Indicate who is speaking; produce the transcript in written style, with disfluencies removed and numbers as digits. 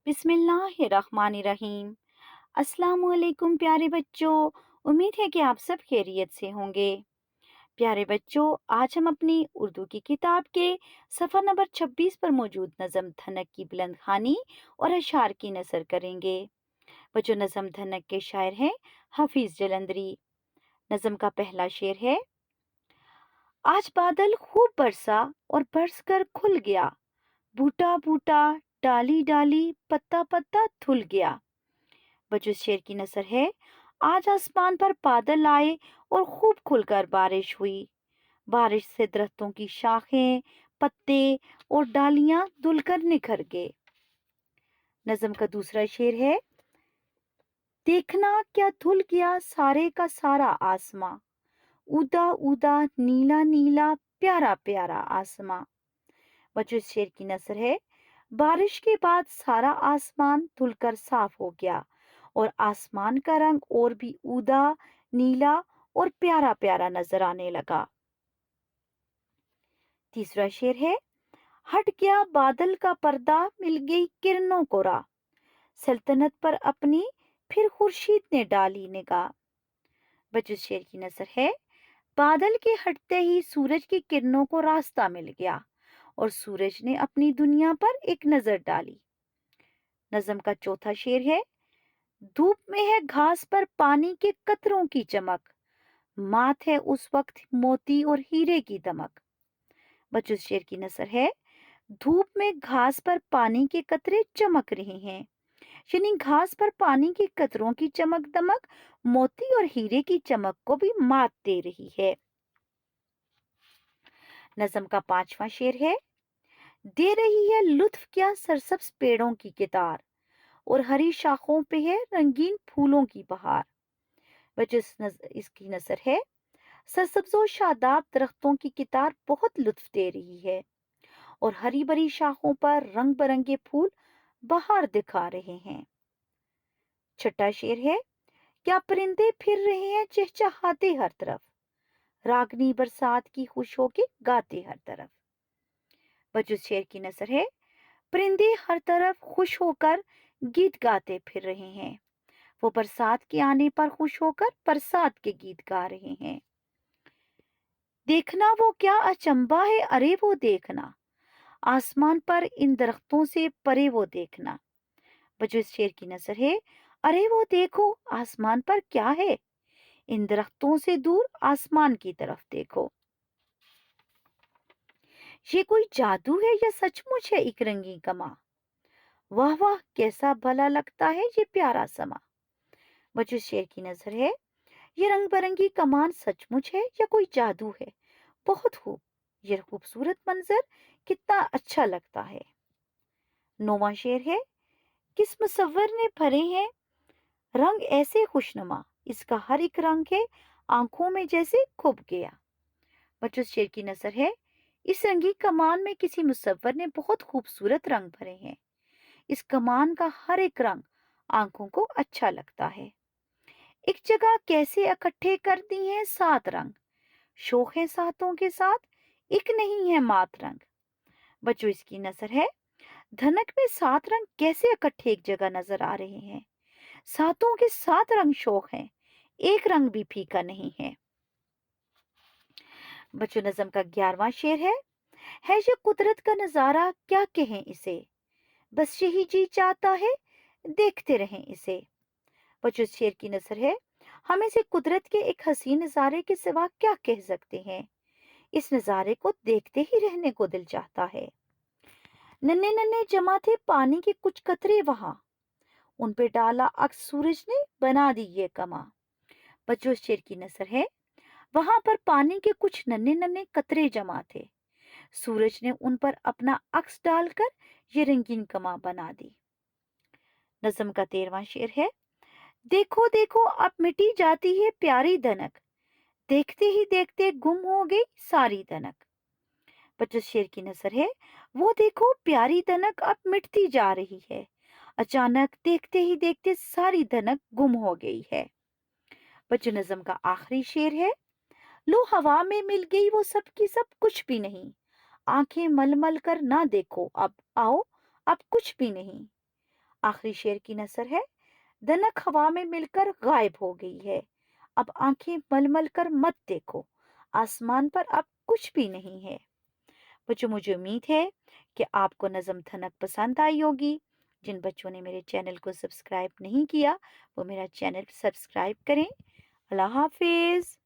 Speaker 1: बिस्मिल्लाहिर्रहमानिर्रहीम। अस्सलाम वालेकुम प्यारे बच्चों। उम्मीद है कि आप सब खैरियत से होंगे। प्यारे बच्चों, आज हम अपनी उर्दू की किताब के सफ़ा नंबर 26 पर मौजूद नज़म धनक की बुलंद खानी और अशार की नसर करेंगे। बच्चों, नज़म धनक के शायर हैं हफीज़ जलंधरी। नज़म का पहला शेर है। आज बादल खूब बरसा और बरस कर खुल गया, बूटा बूटा डाली डाली पत्ता पत्ता धुल गया। बच्चों, इस शेर की नसर है। आज आसमान पर बादल आए और खूब खुलकर बारिश हुई। बारिश से दरख्तों की शाखें, पत्ते और डालियां धुलकर निखर गए। नज़म का दूसरा शेर है। देखना क्या धुल गया सारे का सारा आसमां, उदा उदा नीला नीला प्यारा प्यारा आसमां। बच्चों, इस शेर की नसर है। बारिश के बाद सारा आसमान धुलकर साफ हो गया और आसमान का रंग और भी उदा, नीला और प्यारा प्यारा नजर आने लगा। तीसरा शेर है। हट गया बादल का पर्दा, मिल गई किरणों को राह, सल्तनत पर अपनी फिर खुर्शीद ने डाली निगाह। बच्चों, शेर की नसर है। बादल के हटते ही सूरज की किरणों को रास्ता मिल गया और सूरज ने अपनी दुनिया पर एक नजर डाली। नज़म का चौथा शेर है। धूप में है घास पर पानी के कतरों की चमक, मात है उस वक्त मोती और हीरे की दमक। बच्चों, शेर की नसर है। धूप में घास पर पानी के कतरे चमक रहे हैं, यानी घास पर पानी के कतरों की चमक दमक मोती और हीरे की चमक को भी मात दे रही है। नज़म का पांचवा शेर है। दे रही है लुत्फ क्या सरसब्ज पेड़ों की कितार, और हरी शाखों पे है रंगीन फूलों की बहार। बच्चों, इसकी नजर है। सरसब्ज और शादाब दरख्तों की कितार बहुत लुत्फ दे रही है और हरी भरी शाखों पर रंग बिरंगे फूल बहार दिखा रहे हैं। छठा शेर है। क्या परिंदे फिर रहे हैं चहचहाते हर तरफ, रागनी बरसात की खुश होके गाते हर तरफ। बच्चों, शेर की नजर है। परिंदे हर तरफ खुश होकर गीत गाते फिर रहे हैं। वो बरसात के आने पर खुश होकर बरसात के गीत गा रहे हैं। देखना वो क्या अचंबा है, अरे वो देखना, आसमान पर इन दरख्तों से परे वो देखना। बच्चों, इस शेर की नजर है। अरे वो देखो आसमान पर क्या है, इन दरख्तों से दूर आसमान की तरफ देखो। ये कोई जादू है या सचमुच है एक रंगीन कमा, वाह वाह कैसा भला लगता है ये प्यारा समा। बच्चों, इस शेर की नजर है। ये रंग बिरंगी कमान सचमुच है या कोई जादू है, बहुत खूब, ये खूबसूरत मंजर कितना अच्छा लगता है। नौवां शेर है। किस मुसव्वर ने भरे हैं रंग ऐसे खुशनुमा, इसका हर एक रंग है आंखों में जैसे खुब गया। बच्चों, शेर की नजर है। इस रंगी कमान में किसी मुसव्वर ने बहुत खूबसूरत रंग भरे हैं। इस कमान का हर एक रंग आंखों को अच्छा लगता है। एक जगह कैसे इकट्ठे कर दी हैं सात रंग, शौक है सातों के साथ, एक नहीं है मात रंग। बच्चों, इसकी नजर है। धनक में सात रंग कैसे इकट्ठे एक जगह नजर आ रहे हैं। सातों के सात रंग शौक हैं, एक रंग भी फीका नहीं है। बच्चों, नज़म का 11वां शेर है ये कुदरत का नजारा क्या कहें इसे, बस यही जी चाहता है देखते रहें इसे। बच्चों, इस शेर की नजर है। हम इसे कुदरत के एक हसीन नजारे के सिवा क्या कह सकते हैं, इस नजारे को देखते ही रहने को दिल चाहता है। नन्हे नन्हे जमा थे पानी के कुछ कतरे वहां, उन पे डाला अक्स सूरज ने बना दी ये कमा। बच्चों, इस शेर की नजर है। वहां पर पानी के कुछ नन्हे नन्हे कतरे जमा थे, सूरज ने उन पर अपना अक्स डालकर ये रंगीन कमा बना दी। नज़म का 13वां शेर है। देखो देखो अब मिटी जाती है प्यारी दनक, देखते ही देखते गुम हो गई सारी दनक। बच्चों, शेर की नजर है। वो देखो प्यारी दनक अब मिटती जा रही है, अचानक देखते ही देखते सारी दनक गुम हो गई है। बच्चों, नज़म का आखिरी शेर है। लो हवा में मिल गई वो सब की सब कुछ भी नहीं, आंखें मल मल कर ना देखो अब आओ, अब कुछ भी नहीं। آخری شعر کی نثر ہے: دنک ہوا میں مل کر غائب ہو گئی ہے، اب آنکھیں مل مل کر مت دیکھو، آسمان پر اب کچھ بھی نہیں ہے۔ بچوں، مجھے امید ہے کہ آپ کو نظم تھنک پسند آئی ہوگی۔ جن بچوں نے میرے چینل کو سبسکرائب نہیں کیا وہ میرا چینل سبسکرائب کریں۔ اللہ حافظ۔